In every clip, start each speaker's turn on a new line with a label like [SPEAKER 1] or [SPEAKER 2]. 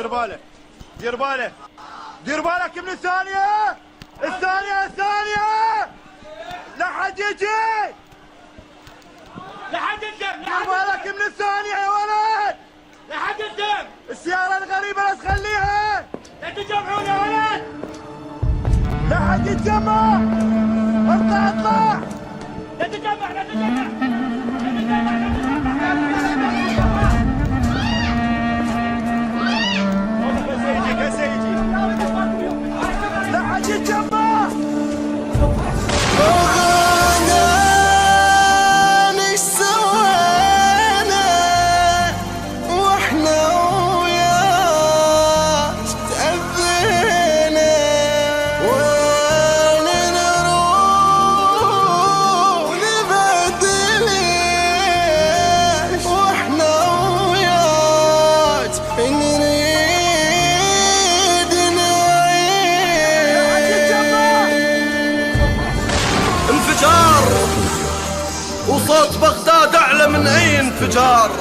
[SPEAKER 1] دير بالك دير بالك دير بالك من الثانية الثانية لا حد يجي
[SPEAKER 2] لا حد يقدم
[SPEAKER 1] دير بالك من الثانية يا ولد
[SPEAKER 2] لا حد يقدم
[SPEAKER 1] السيارة الغريبة لا تخليها
[SPEAKER 2] لا تجمعون يا ولد
[SPEAKER 1] لا حد يتجمع اطلع
[SPEAKER 2] لا تجمع لا تجمع
[SPEAKER 1] كيف يجي لا حد يتجمع
[SPEAKER 3] ايش سوينا واحنا وياك تأذينا وين نروح نبدل واحنا وياك نريد نعيش انفجار وصوت بغداد أعلى من أي انفجار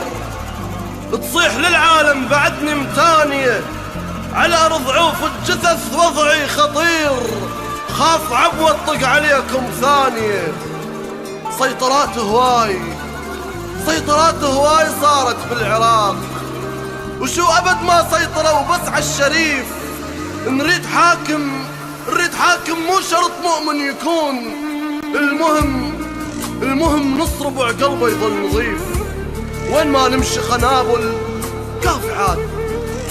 [SPEAKER 3] تصيح للعالم بعدني متانية على أرض عوف الجثث وضعي خطير خاف عبوة طق عليكم ثانية سيطرات هواي صارت بالعراق وشو أبد ما سيطروا بس على الشريف نريد حاكم مو شرط مؤمن يكون المهم نص ربع قلبه يظل نظيف وين ما نمشي خنابل كافحات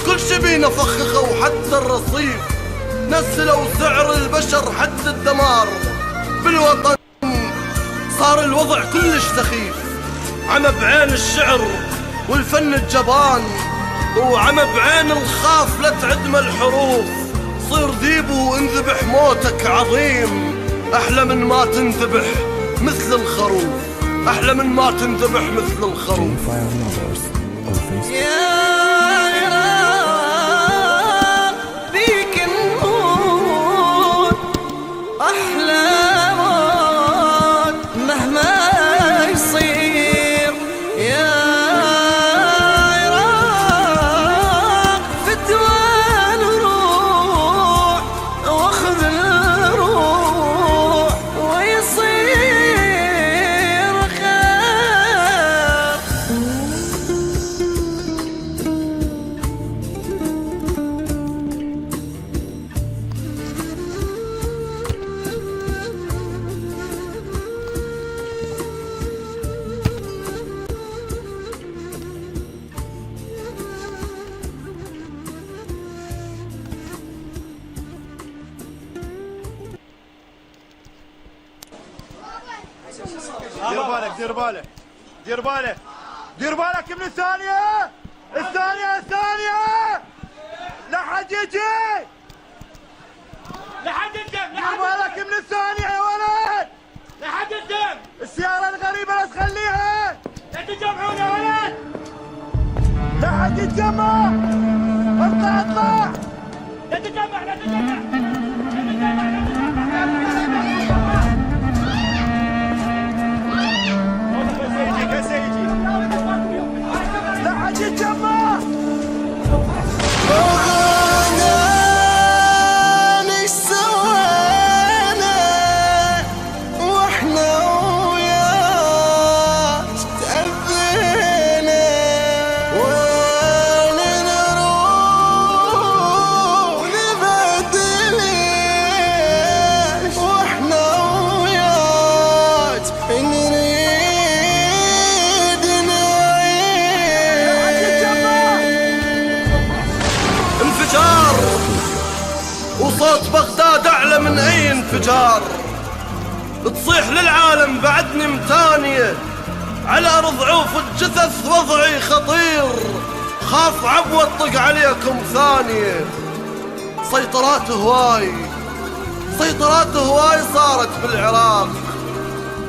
[SPEAKER 3] كل شي بينا فخخه وحتى الرصيف نزلوا سعر البشر حد الدمار بالوطن صار الوضع كلش سخيف عمى بعين الشعر والفن الجبان وعمى بعين الخاف لا تعدم الحروف صير ذيب وانذبح موتك عظيم أحلى من ما تنذبح مثل الخروف أحلى من ما تنذبح مثل الخروف يا عراق بيك نموت أحلى موت مهما يصير يا عراق فتوى نروح واخذ الروح ويصير خير
[SPEAKER 1] دير بالك من الثانية لا حد يجي
[SPEAKER 2] لا حد يقدم
[SPEAKER 1] دير بالك من الثانية يا ولد
[SPEAKER 2] لا حد يقدم
[SPEAKER 1] السيارة الغريبة لا تخليها
[SPEAKER 2] لا تجمعون يا ولد
[SPEAKER 1] لا حد يتجمع اطلع
[SPEAKER 2] لا تجمع لا تجمع
[SPEAKER 1] كيف يجي لا حد يتجمع
[SPEAKER 3] ايش سوينا واحنا وياك تأذينا وين نروح نبدل واحنا وياك نريد نعيش انفجار وصوت بغداد أعلى من أي انفجار تصيح للعالم بعدني متانية على أرض عوف الجثث وضعي خطير خاف عبوة طق عليكم ثانية سيطرات هواي صارت بالعراق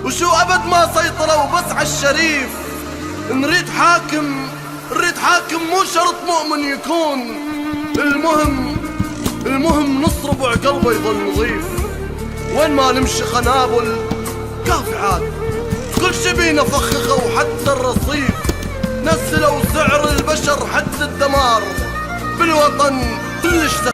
[SPEAKER 3] وشو أبد ما سيطروا بس على الشريف نريد حاكم مو شرط مؤمن يكون المهم نص ربع قلبه يظل نظيف وين ما نمشي خنابل كافحات كل شي بينا فخخه وحتى الرصيف نزلوا سعر البشر حد الدمار بالوطن كلش